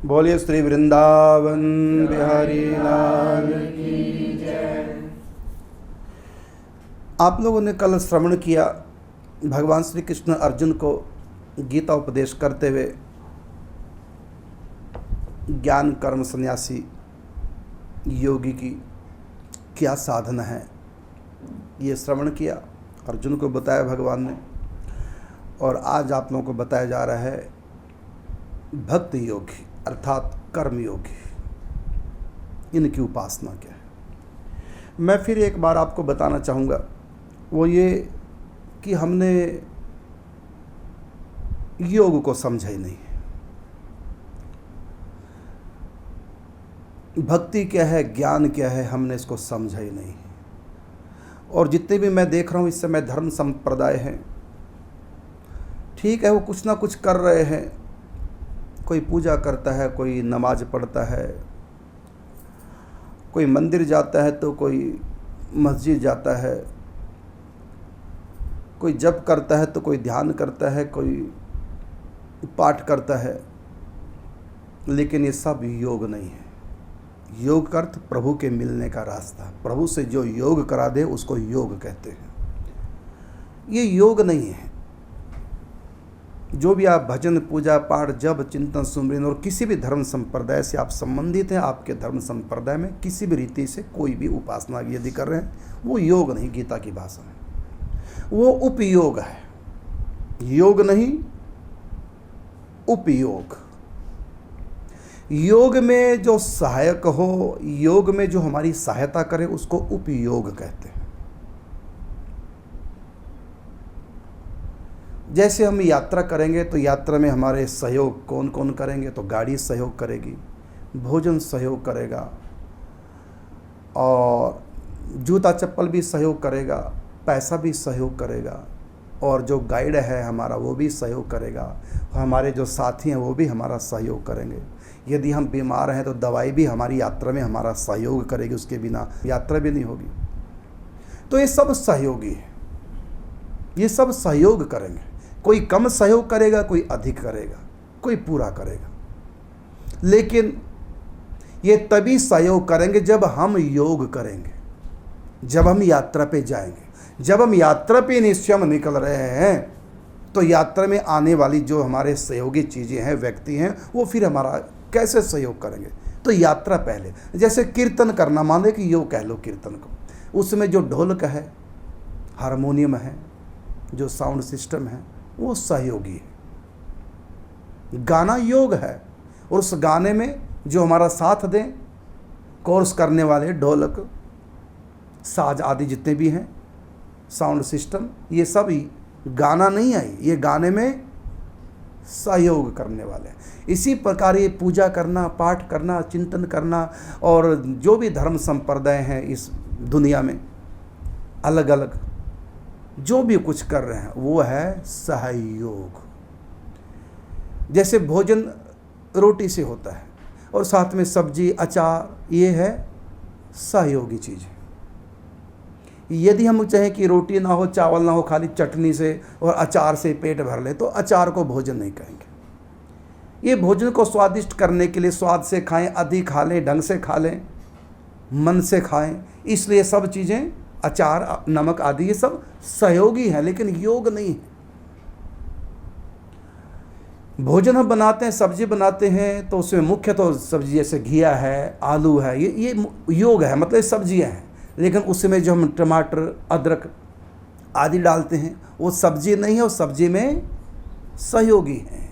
बोलिए श्री वृंदावन बिहारी लाल की जय। आप लोगों ने कल श्रवण किया भगवान श्री कृष्ण अर्जुन को गीता उपदेश करते हुए ज्ञान कर्म सन्यासी योगी की क्या साधना है, ये श्रवण किया, अर्जुन को बताया भगवान ने। और आज आप लोगों को बताया जा रहा है भक्त योगी अर्थात कर्म योगी, इनकी उपासना क्या है। मैं फिर एक बार आपको बताना चाहूँगा, वो ये कि हमने योग को समझा ही नहीं। भक्ति क्या है, ज्ञान क्या है, हमने इसको समझा ही नहीं। और जितने भी मैं देख रहा हूँ इस समय धर्म संप्रदाय हैं, ठीक है, वो कुछ ना कुछ कर रहे हैं। कोई पूजा करता है, कोई नमाज पढ़ता है, कोई मंदिर जाता है तो कोई मस्जिद जाता है, कोई जप करता है तो कोई ध्यान करता है, कोई पाठ करता है, लेकिन ये सब योग नहीं है। योग का अर्थ प्रभु के मिलने का रास्ता, प्रभु से जो योग करा दे उसको योग कहते हैं। ये योग नहीं है। जो भी आप भजन पूजा पाठ जप चिंतन सुमरन और किसी भी धर्म संप्रदाय से आप संबंधित हैं, आपके धर्म संप्रदाय में किसी भी रीति से कोई भी उपासना यदि कर रहे हैं, वो योग नहीं। गीता की भाषा में वो उपयोग है, योग नहीं उपयोग। योग में जो सहायक हो, योग में जो हमारी सहायता करे, उसको उपयोग कहते हैं। जैसे हम यात्रा करेंगे तो यात्रा में हमारे सहयोग कौन कौन करेंगे, तो गाड़ी सहयोग करेगी, भोजन सहयोग करेगा, और जूता चप्पल भी सहयोग करेगा, पैसा भी सहयोग करेगा, और जो गाइड है हमारा वो भी सहयोग करेगा, हमारे जो साथी हैं वो भी हमारा सहयोग करेंगे। यदि हम बीमार हैं तो दवाई भी हमारी यात्रा में हमारा सहयोग करेगी, उसके बिना यात्रा भी नहीं होगी। तो ये सब सहयोगी है, ये सब सहयोग करेंगे। कोई कम सहयोग करेगा, कोई अधिक करेगा, कोई पूरा करेगा, लेकिन ये तभी सहयोग करेंगे जब हम योग करेंगे, जब हम यात्रा पे जाएंगे। जब हम यात्रा पे निश्चय हम निकल रहे हैं तो यात्रा में आने वाली जो हमारे सहयोगी चीज़ें हैं, व्यक्ति हैं, वो फिर हमारा कैसे सहयोग करेंगे। तो यात्रा पहले, जैसे कीर्तन करना, मान लें कि योग कह लो कीर्तन को, उसमें जो ढोलक है, हारमोनियम है, जो साउंड सिस्टम है, वो सहयोगी है। गाना योग है, और उस गाने में जो हमारा साथ दें, कोर्स करने वाले ढोलक साज आदि जितने भी हैं, साउंड सिस्टम, ये सब गाना नहीं है, ये गाने में सहयोग करने वाले हैं। इसी प्रकार ये पूजा करना, पाठ करना, चिंतन करना, और जो भी धर्म संप्रदाय हैं इस दुनिया में अलग अलग जो भी कुछ कर रहे हैं, वो है सहयोग। जैसे भोजन रोटी से होता है और साथ में सब्जी अचार, ये है सहयोगी चीज़। यदि हम चाहें कि रोटी ना हो, चावल ना हो, खाली चटनी से और अचार से पेट भर ले, तो अचार को भोजन नहीं कहेंगे। ये भोजन को स्वादिष्ट करने के लिए स्वाद से खाएं, अधिक खा लें, ढंग से खा लें, मन से खाएं, इसलिए सब चीज़ें अचार नमक आदि ये सब सहयोगी हैं, लेकिन योग नहीं है। भोजन हम बनाते हैं, सब्जी बनाते हैं, तो उसमें मुख्य तो सब्जी जैसे घिया है, आलू है, ये योग है, मतलब सब्जियां हैं। लेकिन उसमें जो हम टमाटर अदरक आदि डालते हैं, वो सब्जी नहीं है, वो सब्जी में सहयोगी हैं।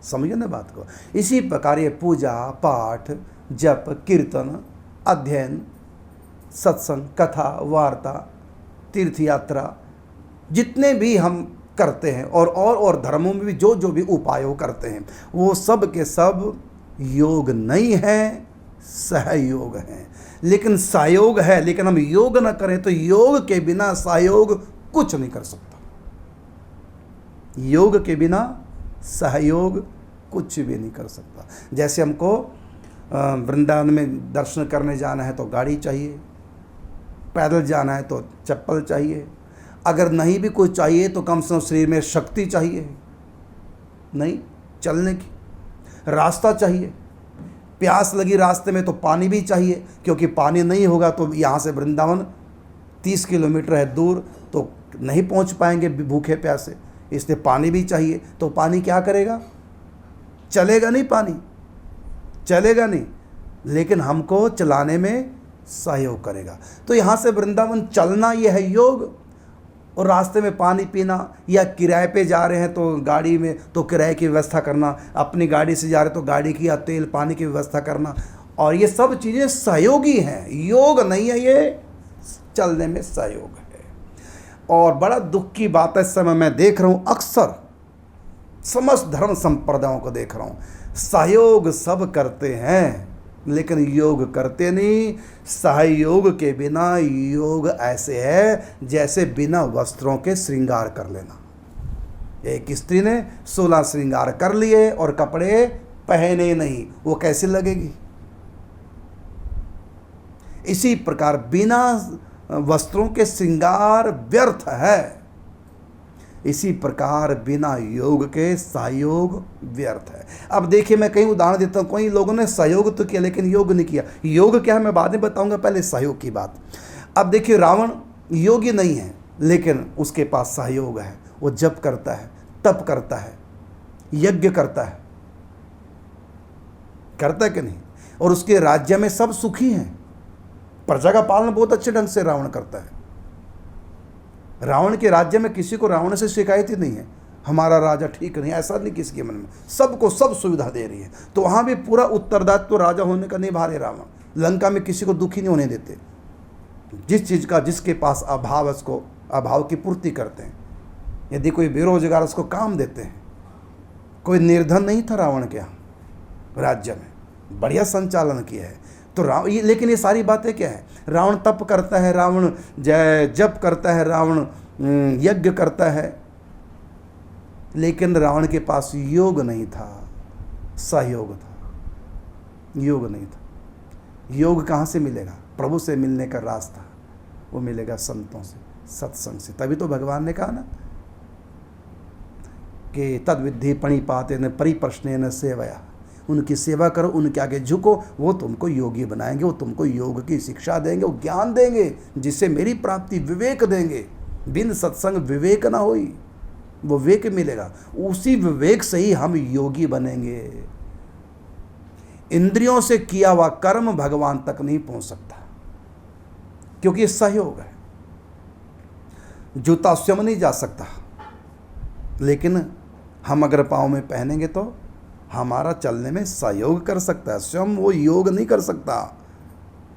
समझिए ना बात को। इसी प्रकार ये पूजा पाठ जप कीर्तन अध्ययन सत्संग कथा वार्ता तीर्थ यात्रा जितने भी हम करते हैं, और धर्मों में भी जो जो भी उपाय करते हैं, वो सब के सब योग नहीं है, सहयोग है। लेकिन सहयोग है, लेकिन हम योग न करें तो योग के बिना सहयोग कुछ नहीं कर सकता। योग के बिना सहयोग कुछ भी नहीं कर सकता। जैसे हमको वृंदावन में दर्शन करने जाना है तो गाड़ी चाहिए, पैदल जाना है तो चप्पल चाहिए, अगर नहीं भी कुछ चाहिए तो कम से कम शरीर में शक्ति चाहिए नहीं चलने की। रास्ता चाहिए, प्यास लगी रास्ते में तो पानी भी चाहिए, क्योंकि पानी नहीं होगा तो यहाँ से वृंदावन 30 किलोमीटर है दूर, तो नहीं पहुँच पाएंगे भूखे प्यासे, इसलिए पानी भी चाहिए। तो पानी क्या करेगा? चलेगा नहीं, पानी चलेगा नहीं, लेकिन हमको चलाने में सहयोग करेगा। तो यहाँ से वृंदावन चलना ये है योग, और रास्ते में पानी पीना, या किराए पे जा रहे हैं तो गाड़ी में तो किराए की व्यवस्था करना, अपनी गाड़ी से जा रहे तो गाड़ी की या तेल पानी की व्यवस्था करना, और ये सब चीज़ें सहयोगी हैं, योग नहीं है, ये चलने में सहयोग है। और बड़ा दुख की बात है, इस समय मैं देख रहा हूँ अक्सर समस्त धर्म संप्रदायों को देख रहा हूँ, सहयोग सब करते हैं लेकिन योग करते नहीं। सहयोग के बिना योग ऐसे है जैसे बिना वस्त्रों के श्रृंगार कर लेना। एक स्त्री ने 16 श्रृंगार कर लिए और कपड़े पहने नहीं, वो कैसे लगेगी? इसी प्रकार बिना वस्त्रों के श्रृंगार व्यर्थ है, इसी प्रकार बिना योग के सहयोग व्यर्थ है। अब देखिए, मैं कई उदाहरण देता हूँ। कई लोगों ने सहयोग तो किया लेकिन योग नहीं किया। योग क्या है मैं बाद में बताऊंगा, पहले सहयोग की बात। अब देखिए, रावण योगी नहीं है लेकिन उसके पास सहयोग है। वो जप करता है, तप करता है, यज्ञ करता है कि नहीं? और उसके राज्य में सब सुखी हैं, प्रजा का पालन बहुत अच्छे ढंग से रावण करता है। रावण के राज्य में किसी को रावण से शिकायत ही नहीं है, हमारा राजा ठीक नहीं, ऐसा नहीं किसी के मन में, सबको सब सुविधा दे रही है। तो वहाँ भी पूरा उत्तरदायित्व तो राजा होने का निभा रहे रावण। लंका में किसी को दुखी नहीं होने देते, जिस चीज़ का जिसके पास अभाव है उसको अभाव की पूर्ति करते हैं। यदि कोई बेरोजगार उसको काम देते हैं। कोई निर्धन नहीं था रावण के यहाँ राज्य में, बढ़िया संचालन किया है। तो लेकिन ये सारी बातें क्या है? रावण तप करता है, रावण जप करता है, रावण यज्ञ करता है, लेकिन रावण के पास योग नहीं था, सहयोग था, योग नहीं था। योग कहाँ से मिलेगा? प्रभु से मिलने का रास्ता वो मिलेगा संतों से, सत्संग से। तभी तो भगवान ने कहा ना कि तद विद्धि पणिपाते न परिप्रश्नेन सेवया, उनकी सेवा करो, उनके आगे झुको, वो तुमको योगी बनाएंगे, वो तुमको योग की शिक्षा देंगे, वो ज्ञान देंगे जिससे मेरी प्राप्ति, विवेक देंगे। बिन सत्संग विवेक ना होई, वो विवेक मिलेगा, उसी विवेक से ही हम योगी बनेंगे। इंद्रियों से किया हुआ कर्म भगवान तक नहीं पहुंच सकता, क्योंकि ये सहयोग है। जूता स्वयं नहीं जा सकता, लेकिन हम अगर पाँव में पहनेंगे तो हमारा चलने में सहयोग कर सकता है। स्वयं वो योग नहीं कर सकता,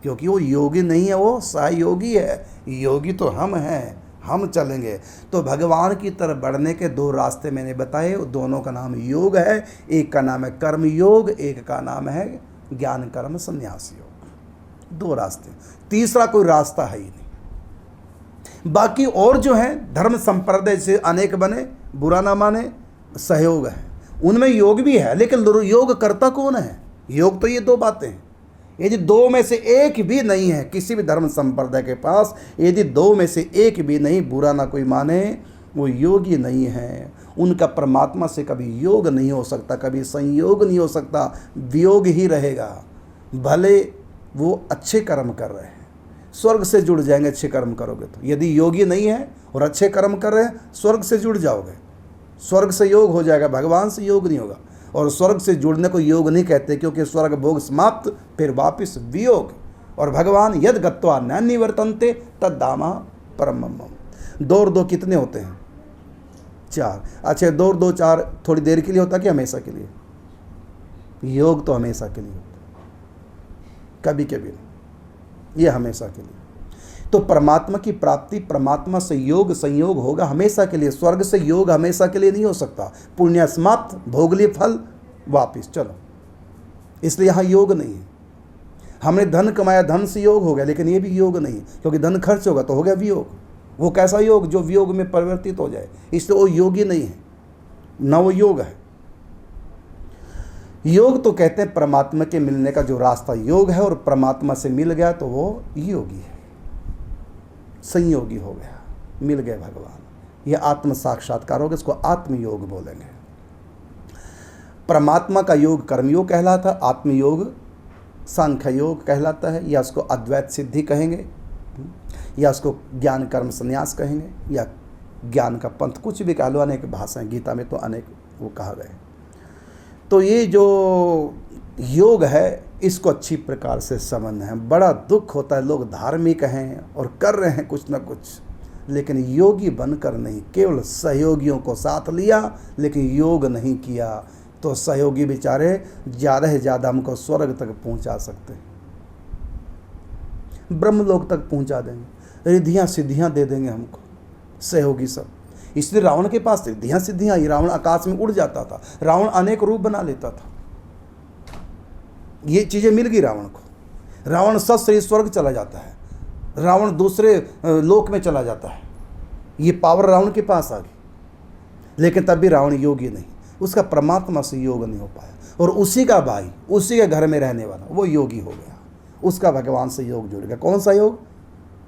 क्योंकि वो योगी नहीं है, वो सहयोगी है। योगी तो हम हैं, हम चलेंगे। तो भगवान की तरफ बढ़ने के 2 रास्ते मैंने बताए, दोनों का नाम योग है। एक का नाम है कर्म योग, एक का नाम है ज्ञान कर्म संन्यास योग। 2 रास्ते, तीसरा कोई रास्ता है ही नहीं। बाकी और जो है धर्म संप्रदाय से अनेक बने, बुरा ना माने, सहयोग है, उनमें योग भी है, लेकिन योग करता कौन है? योग तो ये 2 बातें हैं। यदि 2 में से एक भी नहीं है किसी भी धर्म संप्रदाय के पास, यदि 2 में से एक भी नहीं, बुरा ना कोई माने, वो योगी नहीं है। उनका परमात्मा से कभी योग नहीं हो सकता, कभी संयोग नहीं हो सकता, वियोग ही रहेगा। भले वो अच्छे कर्म कर रहे हैं, स्वर्ग से जुड़ जाएंगे अच्छे कर्म करोगे तो। यदि योगी नहीं है और अच्छे कर्म कर रहे हैं, स्वर्ग से जुड़ जाओगे, स्वर्ग से योग हो जाएगा, भगवान से योग नहीं होगा। और स्वर्ग से जुड़ने को योग नहीं कहते, क्योंकि स्वर्ग भोग समाप्त, फिर वापिस वियोग। और भगवान यद गत्वा न निवर्तन्ते तद धामा परमम। 2 और 2 कितने होते हैं? 4। अच्छा, 2 और 2 4 थोड़ी देर के लिए होता कि हमेशा के लिए? योग तो हमेशा के लिए होता, कभी कभी नहीं, ये हमेशा के लिए। तो परमात्मा की प्राप्ति, परमात्मा से योग संयोग होगा हमेशा के लिए। स्वर्ग से योग हमेशा के लिए नहीं हो सकता। पुण्य समाप्त, भोगली फल, वापिस चलो। इसलिए यहाँ योग नहीं है। हमने धन कमाया, धन से योग हो गया, लेकिन ये भी योग नहीं, क्योंकि धन खर्च होगा तो हो गया वियोग। वो कैसा योग? जो वियोग में परिवर्तित हो जाए, इसलिए वो योगी नहीं है, ना वो योग है। योग तो कहते हैं परमात्मा के मिलने का जो रास्ता योग है, और परमात्मा से मिल गया तो वो योगी है, संयोगी हो गया, मिल गए भगवान। यह आत्म साक्षात्कार होगा, इसको आत्मयोग बोलेंगे। परमात्मा का योग कर्मयोग कहलाता है, आत्मयोग सांख्य योग कहलाता है, या उसको अद्वैत सिद्धि कहेंगे, या उसको ज्ञान कर्म संन्यास कहेंगे, या ज्ञान का पंथ, कुछ भी कह लो, अनेक भाषाएं, गीता में तो अनेक वो कहा गए। तो ये जो योग है इसको अच्छी प्रकार से समझना है। बड़ा दुख होता है, लोग धार्मिक हैं और कर रहे हैं कुछ ना कुछ, लेकिन योगी बनकर नहीं, केवल सहयोगियों को साथ लिया लेकिन योग नहीं किया, तो सहयोगी बेचारे ज़्यादा से ज़्यादा हमको स्वर्ग तक पहुंचा सकते हैं, ब्रह्मलोक तक पहुंचा देंगे, रिद्धियाँ सिद्धियाँ दे देंगे हमको सहयोगी सब। इसलिए रावण के पास रिद्धियाँ सिद्धियाँ ही, रावण आकाश में उड़ जाता था, रावण अनेक रूप बना लेता था, ये चीज़ें मिल गई रावण को। रावण सशरीर स्वर्ग चला जाता है, रावण दूसरे लोक में चला जाता है, ये पावर रावण के पास आ गई। लेकिन तब भी रावण योगी नहीं, उसका परमात्मा से योग नहीं हो पाया, और उसी का भाई, उसी के घर में रहने वाला वो योगी हो गया, उसका भगवान से योग जुड़ गया। कौन सा योग?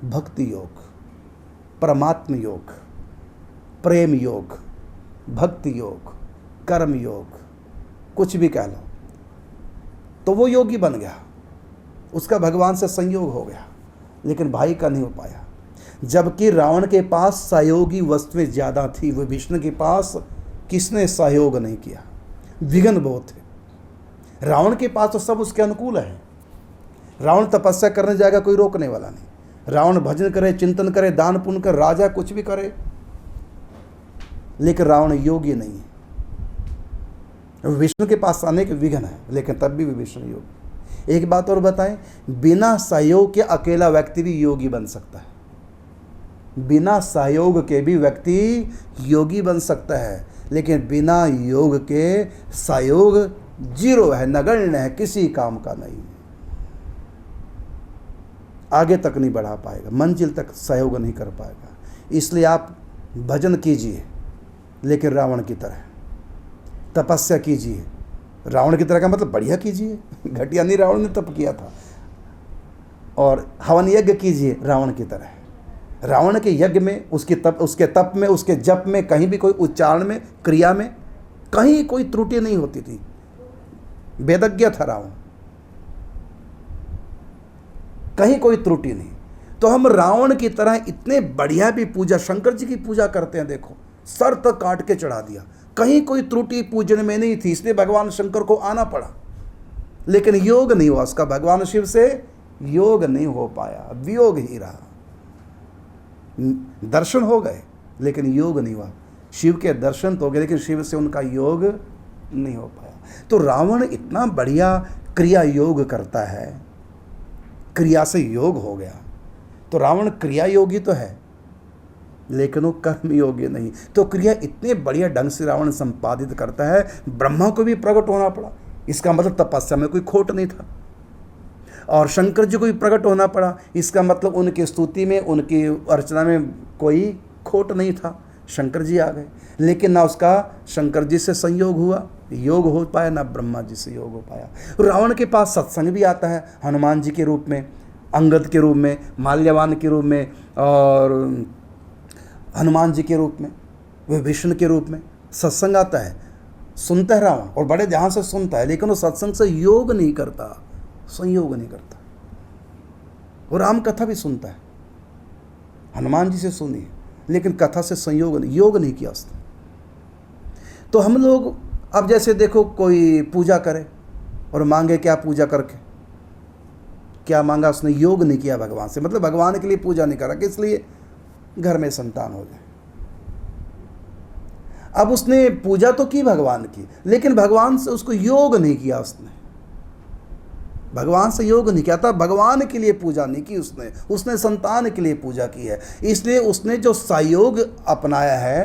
भक्ति योग, परमात्म योग, प्रेम योग, भक्ति योग, कर्म योग, कुछ भी कह लो, तो वो योगी बन गया, उसका भगवान से संयोग हो गया, लेकिन भाई का नहीं हो पाया। जबकि रावण के पास सहयोगी वस्तुएं ज़्यादा थी, वो विष्णु के पास किसने सहयोग नहीं किया, विघ्न बहुत थे। रावण के पास तो सब उसके अनुकूल है, रावण तपस्या करने जाएगा कोई रोकने वाला नहीं, रावण भजन करे, चिंतन करे, दान पुण्य करे, राजा कुछ भी करे, लेकिन रावण योगी नहीं है। विष्णु के पास अनेक विघ्न है, लेकिन तब भी विष्णु योगी। एक बात और बताएं, बिना सहयोग के अकेला व्यक्ति भी योगी बन सकता है, बिना सहयोग के भी व्यक्ति योगी बन सकता है, लेकिन बिना योग के सहयोग जीरो है, नगण्य है, किसी काम का नहीं है, आगे तक नहीं बढ़ा पाएगा, मंजिल तक सहयोग नहीं कर पाएगा। इसलिए आप भजन कीजिए लेकिन रावण की तरह, तपस्या कीजिए रावण की तरह का मतलब बढ़िया कीजिए, घटिया नहीं, रावण ने तप किया था, और हवन यज्ञ कीजिए रावण की तरह। रावण के यज्ञ में, उसके तप में, उसके जप में, कहीं भी कोई उच्चारण में, क्रिया में कहीं कोई त्रुटि नहीं होती थी, वेदज्ञ था रावण, कहीं कोई त्रुटि नहीं। तो हम रावण की तरह इतने बढ़िया भी पूजा, शंकर जी की पूजा करते हैं, देखो सर तक काट के चढ़ा दिया, कहीं कोई त्रुटि पूजन में नहीं थी, इसलिए भगवान शंकर को आना पड़ा, लेकिन योग नहीं हुआ उसका, भगवान शिव से योग नहीं हो पाया, वियोग ही रहा। दर्शन हो गए लेकिन योग नहीं हुआ, शिव के दर्शन तो हो गए लेकिन शिव से उनका योग नहीं हो पाया। तो रावण इतना बढ़िया क्रिया योग करता है, क्रिया से योग हो गया, तो रावण क्रिया योगी तो है लेकिन वो कर्म योगी नहीं। तो क्रिया इतने बढ़िया ढंग से रावण संपादित करता है, ब्रह्मा को भी प्रकट होना पड़ा, इसका मतलब तपस्या में कोई खोट नहीं था, और शंकर जी को भी प्रकट होना पड़ा, इसका मतलब उनकी स्तुति में, उनकी अर्चना में कोई खोट नहीं था, शंकर जी आ गए। लेकिन ना उसका शंकर जी से संयोग हुआ, योग हो पाया, ना ब्रह्मा जी से योग हो पाया। रावण के पास सत्संग भी आता है, हनुमान जी के रूप में, अंगद के रूप में, माल्यवान के रूप में, और हनुमान जी के रूप में, वे विष्णु के रूप में सत्संग आता है, सुनता है रावण, और बड़े ध्यान से सुनता है, लेकिन वो सत्संग से योग नहीं करता, संयोग नहीं करता। और राम कथा भी सुनता है, हनुमान जी से सुनी, लेकिन कथा से संयोग नहीं, योग नहीं किया उसने। तो हम लोग अब जैसे देखो, कोई पूजा करे और मांगे क्या, पूजा करके क्या मांगा उसने, योग नहीं किया भगवान से, मतलब भगवान के लिए पूजा नहीं करा, किस लिए, घर में संतान हो जाए। अब उसने पूजा तो की भगवान की, लेकिन भगवान से उसको योग नहीं किया, उसने भगवान से योग नहीं किया था, भगवान के लिए पूजा नहीं की उसने संतान के लिए पूजा की है। इसलिए उसने जो सहयोग अपनाया है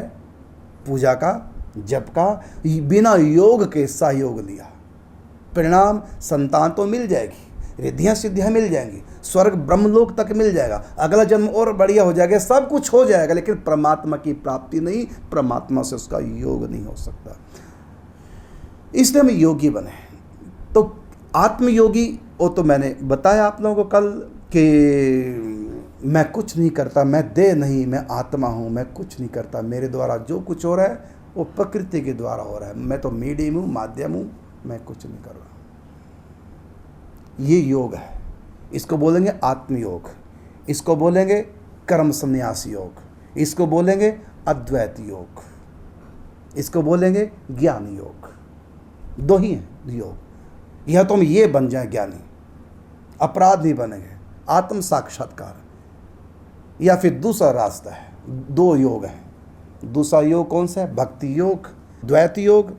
पूजा का, जप का, बिना योग के सहयोग लिया, परिणाम संतान तो मिल जाएगी, रिद्धियाँ सिद्धियाँ मिल जाएंगी, स्वर्ग ब्रह्मलोक तक मिल जाएगा, अगला जन्म और बढ़िया हो जाएगा, सब कुछ हो जाएगा, लेकिन परमात्मा की प्राप्ति नहीं, परमात्मा से उसका योग नहीं हो सकता। इसलिए हम योगी बने। तो आत्मयोगी, वो तो मैंने बताया आप लोगों को कल कि मैं कुछ नहीं करता, मैं देह नहीं, मैं आत्मा हूँ, मैं कुछ नहीं करता, मेरे द्वारा जो कुछ हो रहा है वो प्रकृति के द्वारा हो रहा है। मैं तो मीडियम हूँ, माध्यम हूँ, मैं कुछ नहीं कर रहा। ये योग है। इसको बोलेंगे आत्मयोग, इसको बोलेंगे कर्म संन्यास योग, इसको बोलेंगे अद्वैत योग, इसको बोलेंगे ज्ञान योग। दो ही हैं योग। यह तो हम ये बन जाए ज्ञानी, अपराध नहीं बनेंगे, आत्म साक्षात्कार, या फिर दूसरा रास्ता है। दो योग हैं। दूसरा योग कौन सा है? भक्ति योग, द्वैत योग,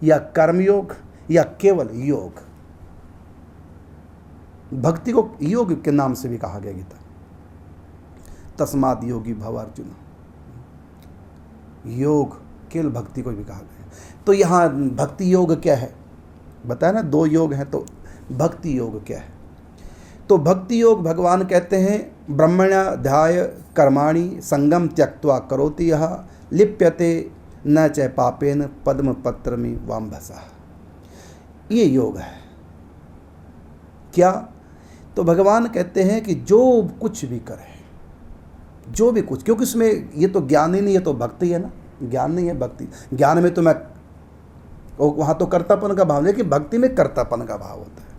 या कर्म योग, या केवल योग। भक्ति को योग के नाम से भी कहा गया गीता, तस्माद् योगी भव अर्जुन। योग केवल भक्ति को भी कहा गया। तो यहाँ भक्ति योग क्या है बताया ना, दो योग हैं, तो भक्ति योग क्या है? तो भक्ति योग भगवान कहते हैं ब्रह्मण्याध्याय कर्माणि संगम त्यक्त्वा करोति यः लिप्यते न च पापेन पद्म पत्रमि वाम्भसा। ये योग है। क्या? तो भगवान कहते हैं कि जो कुछ भी करे, जो भी कुछ, क्योंकि इसमें ये तो ज्ञान ही नहीं, ये तो भक्ति है ना, ज्ञान नहीं है भक्ति। ज्ञान में तो मैं वहाँ तो कर्तापन का भाव, लेकिन भक्ति में कर्तापन का भाव होता है,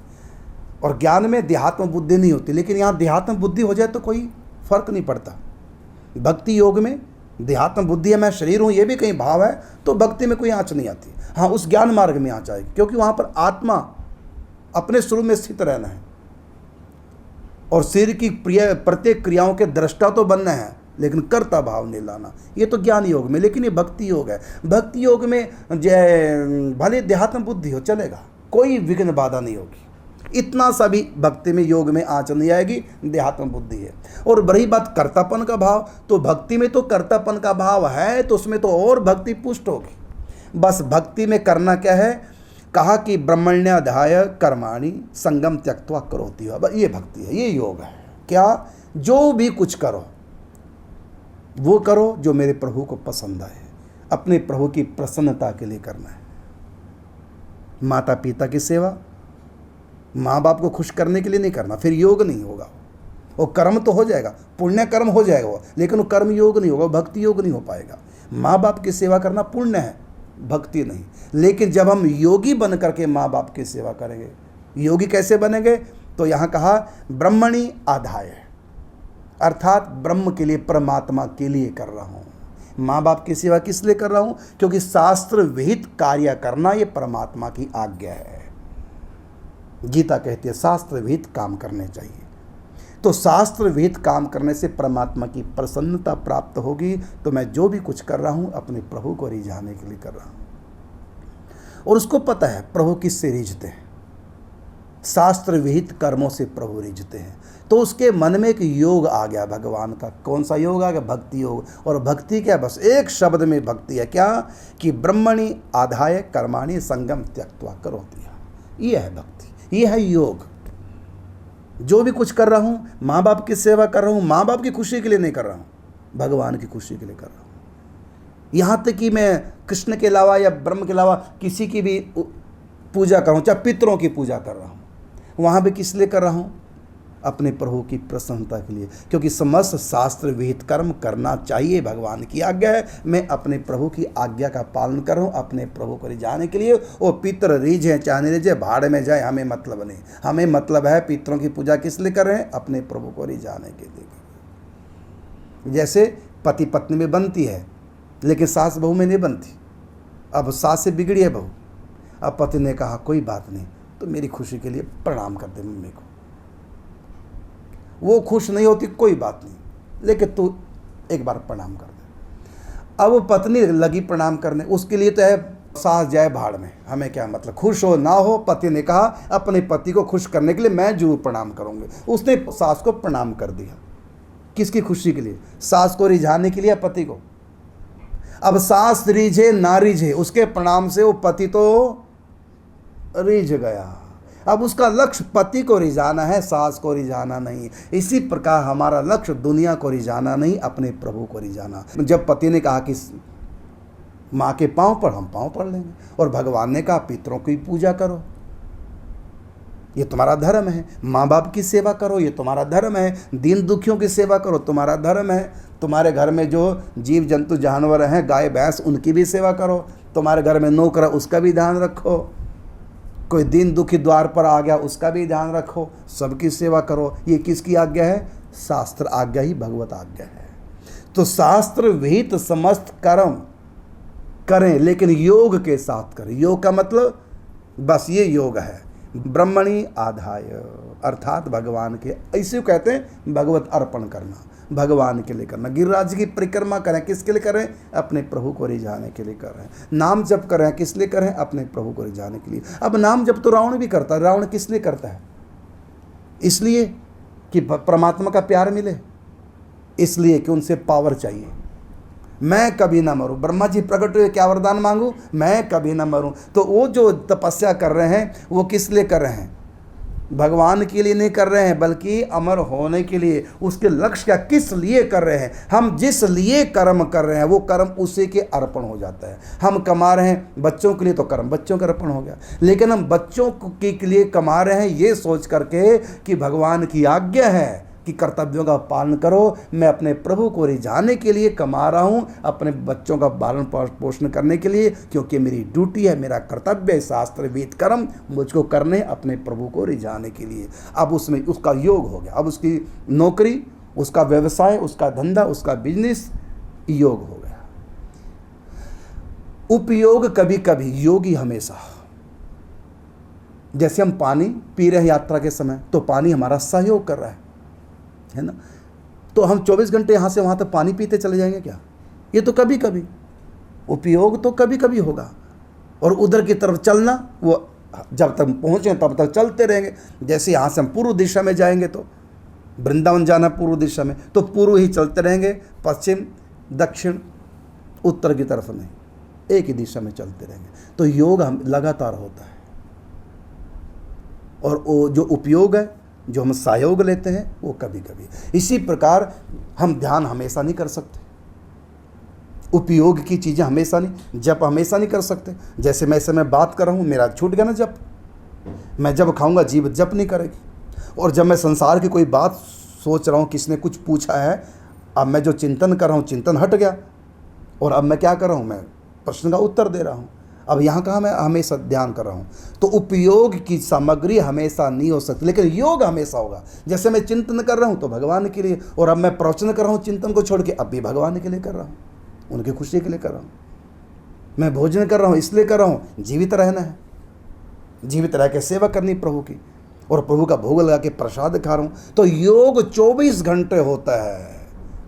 और ज्ञान में देहात्म बुद्धि नहीं होती। लेकिन यहाँ देहात्म बुद्धि हो जाए तो कोई फर्क नहीं पड़ता। भक्ति योग में देहात्म बुद्धि है, मैं शरीर हूँ, ये भी कहीं भाव है, तो भक्ति में कोई आँच नहीं आती। हाँ, उस ज्ञान मार्ग में आँच आएगी, क्योंकि वहाँ पर आत्मा अपने स्वरूप में स्थित रहना है, और शरीर की प्रत्येक क्रियाओं के दृष्टा तो बनना है, लेकिन कर्ता भाव नहीं लाना। ये तो ज्ञान योग में, लेकिन ये भक्ति योग है। भक्ति योग में जय भले देहात्म बुद्धि हो, चलेगा, कोई विघ्न बाधा नहीं होगी। इतना सा भी भक्ति में योग में आँच नहीं आएगी, देहात्म बुद्धि है। और रही बात कर्तापन का भाव, तो भक्ति में तो कर्तापन का भाव है, तो उसमें तो और भक्ति पुष्ट होगी। बस भक्ति में करना क्या है? कहा कि ब्रह्मण्याध्याय कर्माणि संगम त्यक्त्वा करोति यः। ये भक्ति है, ये योग है। क्या? जो भी कुछ करो वो करो जो मेरे प्रभु को पसंद आए, अपने प्रभु की प्रसन्नता के लिए करना है। माता पिता की सेवा, माँ बाप को खुश करने के लिए नहीं करना, फिर योग नहीं होगा। वो कर्म तो हो जाएगा, पुण्य कर्म हो जाएगा वो, लेकिन वो कर्म योग नहीं होगा, भक्ति योग नहीं हो पाएगा। माँ बाप की सेवा करना पुण्य है, भक्ति नहीं। लेकिन जब हम योगी बन करके माँ बाप की सेवा करेंगे, योगी कैसे बनेंगे? तो यहाँ कहा ब्रह्मणि आधाय, अर्थात ब्रह्म के लिए, परमात्मा के लिए कर रहा हूँ। माँ बाप की सेवा किस लिए कर रहा हूँ? क्योंकि शास्त्र विहित कार्य करना ये परमात्मा की आज्ञा है। गीता कहती है शास्त्र विहित काम करने चाहिए। तो शास्त्र विहित काम करने से परमात्मा की प्रसन्नता प्राप्त होगी। तो मैं जो भी कुछ कर रहा हूँ अपने प्रभु को रिझाने के लिए कर रहा हूँ, और उसको पता है प्रभु किससे रिझते हैं। शास्त्र विहित कर्मों से प्रभु रिझते हैं। तो उसके मन में एक योग आ गया भगवान का। कौन सा योग आ गया? भक्ति योग। और भक्ति क्या? बस एक शब्द में भक्ति है। क्या? कि ब्रह्मणि आधाय कर्माणि संगम त्यक्त्वा करोति यः। ये है भक्ति, ये है योग। जो भी कुछ कर रहा हूँ, माँ बाप की सेवा कर रहा हूँ, माँ बाप की खुशी के लिए नहीं कर रहा हूँ, भगवान की खुशी के लिए कर रहा हूँ। यहाँ तक कि मैं कृष्ण के अलावा या ब्रह्म के अलावा किसी की भी पूजा कर रहा हूँ, चाहे पितरों की पूजा कर रहा हूँ, वहाँ भी किस लिए कर रहा हूँ? अपने प्रभु की प्रसन्नता के लिए। क्योंकि समस्त शास्त्र विहित कर्म करना चाहिए, भगवान की आज्ञा है। मैं अपने प्रभु की आज्ञा का पालन कर रहा हूँ अपने प्रभु को रिझाने के लिए। वो पितर रिझे चाहे नहीं रिझे, भाड़ में जाए, हमें मतलब नहीं। हमें मतलब है पितरों की पूजा किस लिए कर रहे हैं? अपने प्रभु को रिझाने के लिए। जैसे पति पत्नी में बनती है, लेकिन सास बहू में नहीं बनती। अब सास से बिगड़ी है बहू, अब पति ने कहा कोई बात नहीं, तो मेरी खुशी के लिए प्रणाम कर दे मम्मी को। वो खुश नहीं होती, कोई बात नहीं, लेकिन तू एक बार प्रणाम कर दे। अब वो पत्नी लगी प्रणाम करने, उसके लिए तो है सास जाए भाड़ में, हमें क्या मतलब, खुश हो ना हो, पति ने कहा अपने पति को खुश करने के लिए मैं जरूर प्रणाम करूँगी। उसने सास को प्रणाम कर दिया। किसकी खुशी के लिए? सास को रिझाने के लिए, पति को। अब सास रिझे ना रिझे, उसके प्रणाम से वो पति तो रिझ गया। अब उसका लक्ष्य पति को रिझाना है, सास को रिझाना नहीं। इसी प्रकार हमारा लक्ष्य दुनिया को रिझाना नहीं, अपने प्रभु को रिझाना। जब पति ने कहा कि माँ के पाँव पर, हम पाँव पड़ लेंगे, और भगवान ने कहा पितरों की पूजा करो, ये तुम्हारा धर्म है। माँ बाप की सेवा करो, ये तुम्हारा धर्म है। दीन दुखियों की सेवा करो, तुम्हारा धर्म है। तुम्हारे घर में जो जीव जंतु जानवर हैं, गाय भैंस, उनकी भी सेवा करो। तुम्हारे घर में नौकर है, उसका भी ध्यान रखो। कोई दीन दुखी द्वार पर आ गया, उसका भी ध्यान रखो। सबकी सेवा करो। ये किसकी आज्ञा है? शास्त्र आज्ञा ही भगवत आज्ञा है। तो शास्त्र विहित समस्त कर्म करें, लेकिन योग के साथ करें। योग का मतलब बस ये योग है, ब्रह्मणि आधाय, अर्थात भगवान के, ऐसे कहते हैं भगवत अर्पण करना, भगवान के लिए करना। गिरिराज की परिक्रमा करें, किसके लिए करें? अपने प्रभु को रिझाने के लिए करें। नाम जप करें, किस लिए करें? अपने प्रभु को रिझाने के लिए। अब नाम जप तो रावण भी करता है। रावण किस लिए करता है? इसलिए कि परमात्मा का प्यार मिले, इसलिए कि उनसे पावर चाहिए। मैं कभी ना मरूं, ब्रह्मा जी प्रकट हुए, क्या वरदान मांगू? मैं कभी ना मरूं। तो वो जो तपस्या कर रहे हैं, वो किस लिए कर रहे हैं? भगवान के लिए नहीं कर रहे हैं, बल्कि अमर होने के लिए। उसके लक्ष्य क्या, किस लिए कर रहे हैं? हम जिस लिए कर्म कर रहे हैं, वो कर्म उसी के अर्पण हो जाता है। हम कमा रहे हैं बच्चों के लिए, तो कर्म बच्चों का अर्पण हो गया। लेकिन हम बच्चों के लिए कमा रहे हैं ये सोच करके कि भगवान की आज्ञा है कि कर्तव्यों का पालन करो, मैं अपने प्रभु को रिझाने के लिए कमा रहा हूँ, अपने बच्चों का पालन पोषण करने के लिए, क्योंकि मेरी ड्यूटी है, मेरा कर्तव्य है, शास्त्र वेद कर्म मुझको करने अपने प्रभु को रिझाने के लिए। अब उसमें उसका योग हो गया। अब उसकी नौकरी, उसका व्यवसाय, उसका धंधा, उसका बिजनेस योग हो गया। उपयोग कभी कभी, योगी हमेशा। जैसे हम पानी पी रहे हैं यात्रा के समय, तो पानी हमारा सहयोग कर रहा है ना। तो हम 24 घंटे यहाँ से वहाँ तक पानी पीते चले जाएंगे क्या? ये तो कभी कभी उपयोग, तो कभी कभी होगा। और उधर की तरफ चलना, वो जब तक पहुँचे तब तक चलते रहेंगे। जैसे यहाँ से हम पूर्व दिशा में जाएंगे, तो वृंदावन जाना पूर्व दिशा में, तो पूर्व ही चलते रहेंगे, पश्चिम दक्षिण उत्तर की तरफ नहीं, एक ही दिशा में चलते रहेंगे। तो योग हम लगातार होता है। और वो जो उपयोग है, जो हम सहयोग लेते हैं, वो कभी कभी। इसी प्रकार हम ध्यान हमेशा नहीं कर सकते, उपयोग की चीज़ें हमेशा नहीं, जप हमेशा नहीं कर सकते। जैसे मैं समय बात कर रहा हूँ, मेरा छूट गया ना जप, मैं जब खाऊंगा जीभ जप नहीं करेगी। और जब मैं संसार की कोई बात सोच रहा हूँ, किसने कुछ पूछा है, अब मैं जो चिंतन कर रहा हूँ, चिंतन हट गया, और अब मैं क्या कर रहा हूँ? मैं प्रश्न का उत्तर दे रहा हूँ। अब यहाँ कहाँ मैं हमेशा ध्यान कर रहा हूँ। तो उपयोग की सामग्री हमेशा नहीं हो सकती, लेकिन योग हमेशा होगा। जैसे मैं चिंतन कर रहा हूँ तो भगवान के लिए, और अब मैं प्रवचन कर रहा हूँ चिंतन को छोड़ के, अब भी भगवान के लिए कर रहा हूँ, उनकी खुशी के लिए कर रहा हूँ। मैं भोजन कर रहा हूँ इसलिए कर रहा हूँ, जीवित रहना है, जीवित रह के सेवा करनी प्रभु की, और प्रभु का भोग लगा के प्रसाद खा रहा हूँ। तो योग 24 घंटे होता है।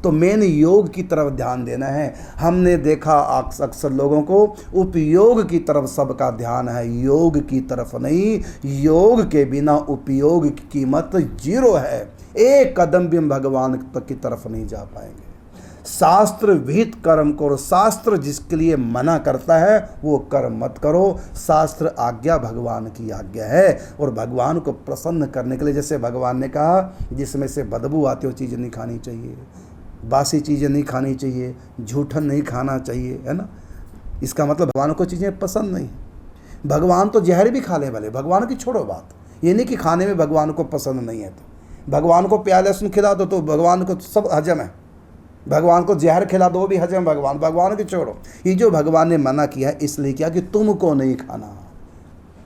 तो मेन योग की तरफ ध्यान देना है। हमने देखा अक्सर लोगों को उपयोग की तरफ सबका ध्यान है, योग की तरफ नहीं। योग के बिना उपयोग की कीमत 0 है। एक कदम भी हम भगवान तक की तरफ नहीं जा पाएंगे। शास्त्र विहित कर्म करो, शास्त्र जिसके लिए मना करता है वो कर्म मत करो। शास्त्र आज्ञा भगवान की आज्ञा है, और भगवान को प्रसन्न करने के लिए, जैसे भगवान ने कहा जिसमें से बदबू आती हो चीज़ें नहीं खानी चाहिए, बासी चीज़ें नहीं खानी चाहिए, झूठन नहीं खाना चाहिए, है ना। इसका मतलब भगवान को चीज़ें पसंद नहीं। भगवान तो जहर भी खा ले भले, भगवान की छोड़ो बात, ये नहीं कि खाने में भगवान को पसंद नहीं है। तो भगवान को प्याज लहसुन खिला दो तो भगवान को सब हजम है, भगवान को जहर खिला दो भी हजम, भगवान की छोड़ो। ये जो भगवान ने मना किया है इसलिए किया कि तुमको नहीं खाना।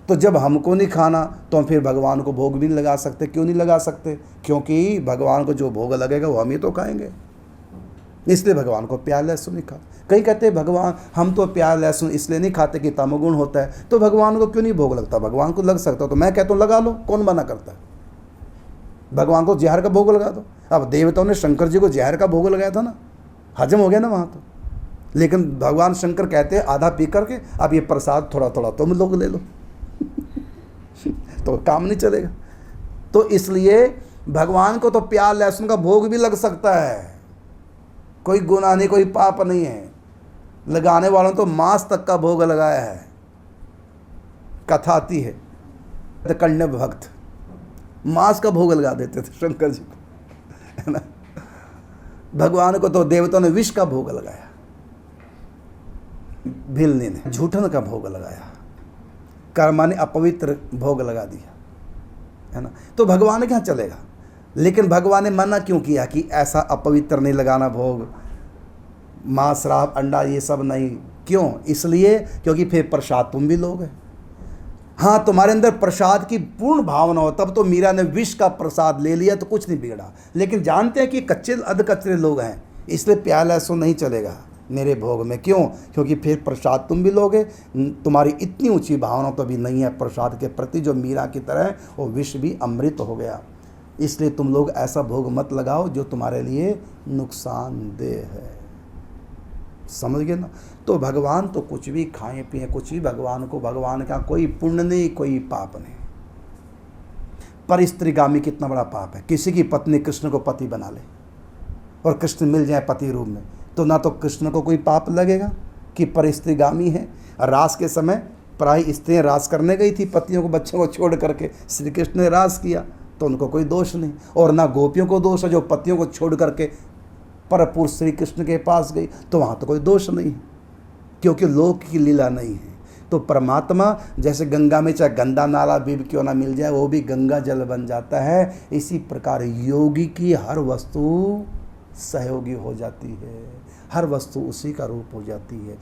तो जब हमको नहीं खाना तो हम फिर भगवान को भोग भी नहीं लगा सकते। क्यों नहीं लगा सकते? क्योंकि भगवान को जो भोग लगेगा वो हम ही तो खाएंगे, इसलिए भगवान को प्याज लहसुन नहीं खाते। कई कहते हैं भगवान हम तो प्याज लहसुन इसलिए नहीं खाते कि तमोगुण होता है, तो भगवान को क्यों नहीं भोग लगता? भगवान को लग सकता। तो मैं कहता हूँ लगा लो, कौन मना करता है? भगवान को जहर का भोग लगा दो। अब देवताओं ने शंकर जी को जहर का भोग लगाया था ना, हजम हो गया ना वहाँ तो। लेकिन भगवान शंकर कहते हैं आधा पी करके अब ये प्रसाद थोड़ा थोड़ा तुम लोग ले लो तो काम नहीं चलेगा। तो इसलिए भगवान को तो प्याज लहसुन का भोग भी लग सकता है, कोई गुनाह नहीं, कोई पाप नहीं है। लगाने वालों ने तो मांस तक का भोग लगाया है। कथा आती है, कण्य भक्त मांस का भोग लगा देते थे शंकर जी को, है ना। भगवान को तो देवताओं ने विष का भोग लगाया, भिलनी ने झूठन का भोग लगाया, कर्मा ने अपवित्र भोग लगा दिया, है ना। तो भगवान क्या चलेगा? लेकिन भगवान ने मना क्यों किया कि ऐसा अपवित्र नहीं लगाना भोग, मांस शराब अंडा ये सब नहीं। क्यों? इसलिए क्योंकि फिर प्रसाद तुम भी लोगे। हाँ, तुम्हारे अंदर प्रसाद की पूर्ण भावना हो, तब तो मीरा ने विष का प्रसाद ले लिया तो कुछ नहीं बिगड़ा। लेकिन जानते हैं कि कच्चे अध कच्चे लोग हैं, इसलिए प्याला ऐसा नहीं चलेगा मेरे भोग में। क्यों? क्योंकि फिर प्रसाद तुम भी लोगे। तुम्हारी इतनी ऊंची भावना तो भी नहीं है प्रसाद के प्रति जो मीरा की तरह वो विष भी अमृत हो गया। इसलिए तुम लोग ऐसा भोग मत लगाओ जो तुम्हारे लिए नुकसानदेह है। समझ गए ना? तो भगवान तो कुछ भी खाएं पिए, कुछ भी भगवान को, भगवान का कोई पुण्य नहीं, कोई पाप नहीं। पर स्त्रीगामी कितना बड़ा पाप है। किसी की पत्नी कृष्ण को पति बना ले और कृष्ण मिल जाए पति रूप में, तो ना तो कृष्ण को कोई पाप लगेगा कि पर स्त्रीगामी है। रास के समय पराई स्त्रियाँ रास करने गई थी, पतियों को बच्चों को छोड़ करके श्री कृष्ण ने रास किया तो उनको कोई दोष नहीं। और ना गोपियों को दोष है जो पतियों को छोड़ करके पर पुरुष श्री कृष्ण के पास गई, तो वहाँ तो कोई दोष नहीं है, क्योंकि लोक की लीला नहीं है। तो परमात्मा जैसे गंगा में चाहे गंदा नाला भी क्यों ना मिल जाए वो भी गंगा जल बन जाता है, इसी प्रकार योगी की हर वस्तु सहयोगी हो जाती है, हर वस्तु उसी का रूप हो जाती है।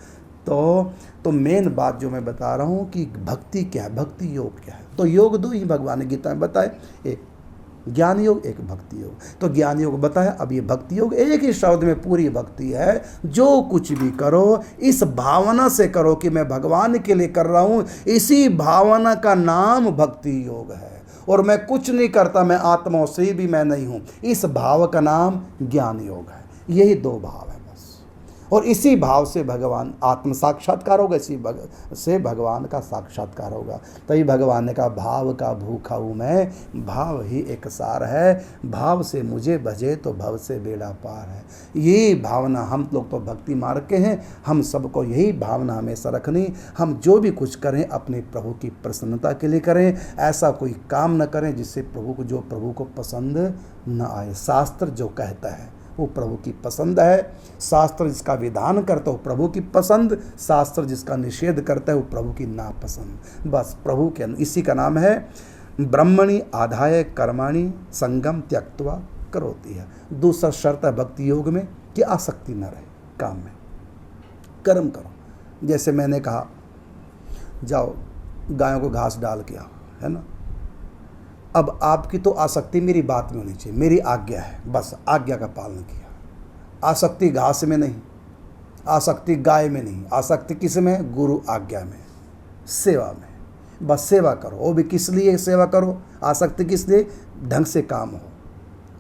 तो मेन बात जो मैं बता रहा हूँ कि भक्ति क्या है, भक्ति योग क्या है। तो योग दो ही भगवान ने गीता में बताए, एक ज्ञान योग, एक भक्ति योग। तो ज्ञान योग बताया, अब ये भक्ति योग एक ही शब्द में पूरी भक्ति है। जो कुछ भी करो इस भावना से करो कि मैं भगवान के लिए कर रहा हूँ, इसी भावना का नाम भक्ति योग है। और मैं कुछ नहीं करता, मैं आत्मा से भी मैं नहीं हूँ, इस भाव का नाम ज्ञान योग है। यही दो भाव है बस, और इसी भाव से भगवान आत्म साक्षात्कार होगा, इसी से भगवान का साक्षात्कार होगा। तभी भगवान ने कहा भाव का भूखा हूँ मैं, भाव ही एक सार है, भाव से मुझे भजे तो भव से बेड़ा पार है। ये भावना हम लोग तो भक्ति मार्ग के हैं, हम सबको यही भावना हमेशा रखनी। हम जो भी कुछ करें अपने प्रभु की प्रसन्नता के लिए करें, ऐसा कोई काम न करें जिससे प्रभु को पसंद न आए। शास्त्र जो कहता है वो प्रभु की पसंद है, शास्त्र जिसका विधान करता है वो प्रभु की पसंद, शास्त्र जिसका निषेध करता है वो प्रभु की नापसंद। बस प्रभु के इसी का नाम है ब्रह्मणि आधाय कर्माणि संगम त्यक्त्वा करोति है। दूसरा शर्त है भक्ति योग में कि आसक्ति न रहे काम में, कर्म करो। जैसे मैंने कहा जाओ गायों को घास डाल के आओ, है ना। अब आपकी तो आसक्ति मेरी बात में होनी चाहिए, मेरी आज्ञा है, बस आज्ञा का पालन किया। आसक्ति घास में नहीं, आसक्ति गाय में नहीं, आसक्ति किस में? गुरु आज्ञा में, सेवा में। बस सेवा करो, वो भी किस लिए सेवा करो? आसक्ति किस लिए? ढंग से काम हो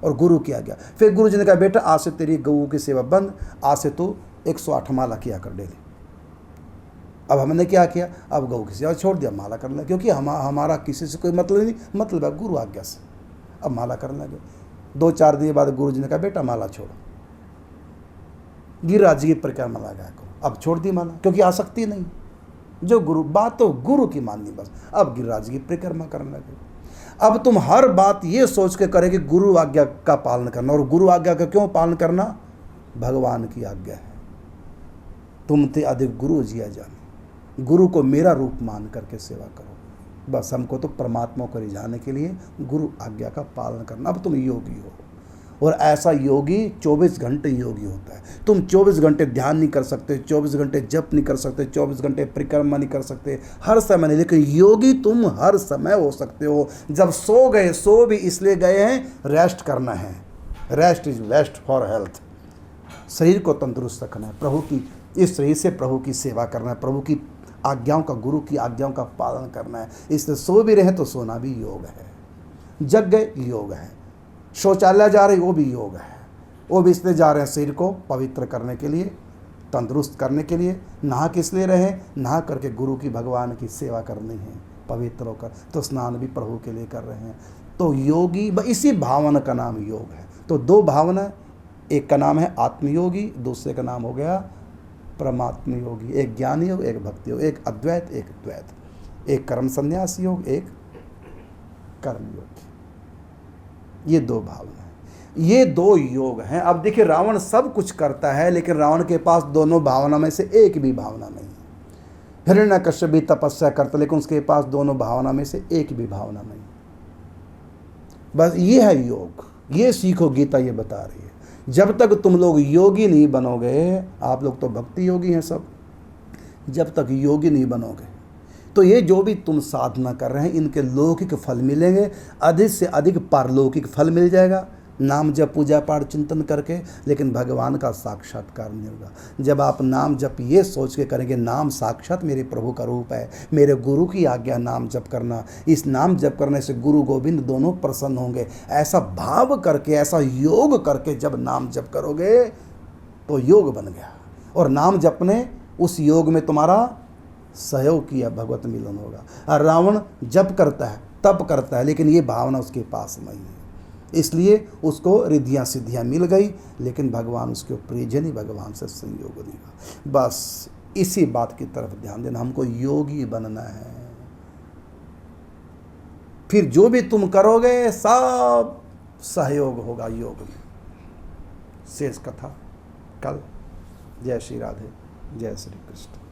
और गुरु की आज्ञा। फिर गुरु जी ने कहा बेटा आज से तेरी गऊ की सेवा बंद, आज से तू 108 माला किया कर डेली। अब हमने क्या किया? अब गौ की सेवा छोड़ दिया, माला करने लगे, क्योंकि हमारा किसी से कोई मतलब नहीं, मतलब है गुरु आज्ञा से। अब माला करने लगे। 2-4 दिन बाद गुरु जी ने कहा बेटा माला छोड़ो, गिरिराज की परिक्रमा लगा करो। अब छोड़ दी माला, क्योंकि आसक्ति नहीं, जो गुरु बात तो गुरु की माननी बस। अब गिरिराज की परिक्रमा करने लगे। अब तुम हर बात ये सोच के करे कि गुरु आज्ञा का पालन करना, और गुरु आज्ञा का क्यों पालन करना? भगवान की आज्ञा है, तुम ते अधिक गुरु जिया जाने, गुरु को मेरा रूप मान करके सेवा करो। बस हमको तो परमात्मा को रिझाने के लिए गुरु आज्ञा का पालन करना। अब तुम योगी हो, और ऐसा योगी 24 घंटे योगी होता है। तुम 24 घंटे ध्यान नहीं कर सकते, 24 घंटे जप नहीं कर सकते, 24 घंटे परिक्रमा नहीं कर सकते, हर समय नहीं, लेकिन योगी तुम हर समय हो सकते हो। जब सो गए, सो भी इसलिए गए हैं रेस्ट करना है, rest is best for health. शरीर को तंदुरुस्त रखना है, प्रभु की इस शरीर से प्रभु की सेवा करना है, प्रभु की आज्ञाओं का, गुरु की आज्ञाओं का पालन करना है। इसलिए सो भी रहे तो सोना भी योग है, जग गए योग है, शौचालय जा रहे वो भी योग है, वो भी इसलिए जा रहे हैं शरीर को पवित्र करने के लिए, तंदुरुस्त करने के लिए। नहा किस लिए रहे? नहा करके गुरु की, भगवान की सेवा करनी है पवित्र होकर, तो स्नान भी प्रभु के लिए कर रहे हैं। तो योगी इसी भावना का नाम योग है। तो दो भावना, एक का नाम है आत्मयोगी, दूसरे का नाम हो गया परमात्म योगी। एक ज्ञान योग, एक भक्ति योग, एक अद्वैत, एक द्वैत, एक कर्म संन्यास योग, एक कर्म योग। ये दो भावना है, ये दो योग हैं। अब देखिए रावण सब कुछ करता है, लेकिन रावण के पास दोनों भावना में से एक भी भावना नहीं है। हिरण्यकश्यप भी तपस्या करता, लेकिन उसके पास दोनों भावना में से एक भी भावना नहीं। बस ये है योग, ये सीखो, गीता ये बता रही है जब तक तुम लोग योगी नहीं बनोगे, आप लोग तो भक्ति योगी हैं सब, जब तक योगी नहीं बनोगे तो ये जो भी तुम साधना कर रहे हैं इनके लौकिक फल मिलेंगे, अधिक से अधिक पारलौकिक फल मिल जाएगा नाम जप पूजा पाठ चिंतन करके, लेकिन भगवान का साक्षात्कार नहीं होगा। जब आप नाम जप ये सोच के करेंगे नाम साक्षात मेरे प्रभु का रूप है, मेरे गुरु की आज्ञा नाम जप करना, इस नाम जप करने से गुरु गोविंद दोनों प्रसन्न होंगे, ऐसा भाव करके, ऐसा योग करके जब नाम जप करोगे तो योग बन गया। और नाम जपने उस योग में तुम्हारा सहयोग किया, भगवत मिलन होगा। और रावण जप करता है, तप करता है, लेकिन ये भावना उसके पास नहीं है, इसलिए उसको रिद्धियाँ सिद्धियाँ मिल गई, लेकिन भगवान उसके प्रियजन ही भगवान से संयोग नहीं हुआ। बस इसी बात की तरफ ध्यान देना, हमको योगी बनना है। फिर जो भी तुम करोगे सब सहयोग होगा योग में। शेष कथा कल। जय श्री राधे, जय श्री कृष्ण।